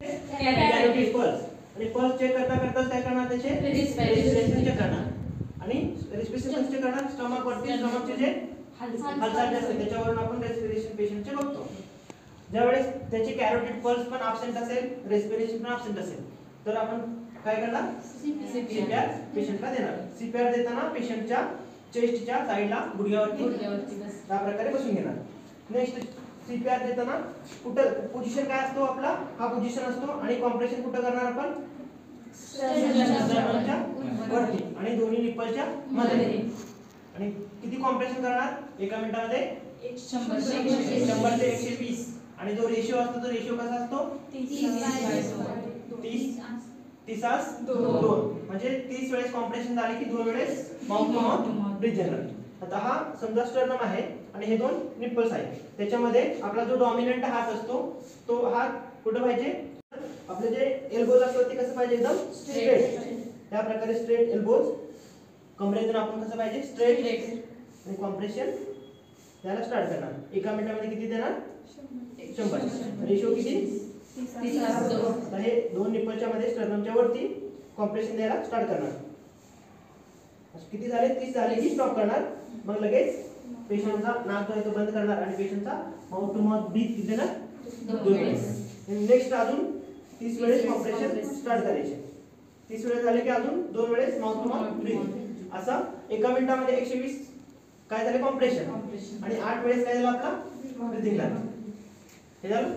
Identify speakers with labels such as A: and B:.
A: Carotid pulse आणि pulse check करता करता काय करणार त्याचे रेस्पिरेशन चेक करणार आणि रेस्पिरेशन चेक करणार स्टमक वरती स्टमकचे जे हालचाल जे असते त्याच्यावरून आपण रेस्पिरेशन पेशंटचे बघतो. ज्यावेळेस त्याचे कॅरोटिड पल्स पण ॲब्सेंट असेल रेस्पिरेशन पण ॲब्सेंट असेल तर आपण काय करणार सीपीआर पेशंटला देणार. सीपीआर देताना पेशंटच्या चेस्टच्या साइडला गुडघ्यावरती त्या प्रकारे बसून घेणार. नेक्स्ट सीपीआर देताना कुठं पोझिशन काय असतो आपला हा पोझिशन असतो आणि कॉम्प्रेशन कुठं करणार आपण स्टर्नमच्या वरती आणि दोन्ही निप्पलच्या मध्ये. आणि किती कॉम्प्रेशन करणार एका मिनिटामध्ये 100 ते 120 आणि जो रेशिओ असतो तो रेशिओ कसा असतो 30:2 म्हणजे 30 वेळेस कॉम्प्रेशन झाले की 2 वेळेस माउथ टू माउथ ब्रीथ घेणार. आता हा समजा स्टर्नम आहे आणि हे दोन निप्पल्स आहेत त्याच्यामध्ये आपला जो डॉमिनंट हात असतो तो हात कुठं पाहिजे आपले जे एल्बोज असतात ते कसं पाहिजे एकदम स्ट्रेट. त्या प्रकारे स्ट्रेट एल्बोज कमरेतून आपण कसं पाहिजे स्ट्रेट आणि कॉम्प्रेशन त्याला स्टार्ट करणार. एका मिनिटामध्ये किती देणार 100. रेशिओ किती 30:2. तर हे दोन निप्पलच्या मध्ये स्टर्नमच्या वरती कॉम्प्रेशन द्यायला स्टार्ट करणार. किती झाले 30 झाले की स्टॉप करणार. मग लगेच पेशंटचा नाक जो बंद करणार आणि पेशंटचा माउथ टू माउथ ब्रीथ किती देणार 2 वेळेस. नेक्स्ट अजून 30 वेळेस कॉम्प्रेशन स्टार्ट करायचे. 30 वेळेस झाले की अजून 2 वेळेस माउथ टू माउथ ब्रीथ. असं एका मिनिटामध्ये 120 काय झाले कॉम्प्रेशन आणि 8 वेळेस काय झालं आपला ब्रीथिंग झालं. हे झालं.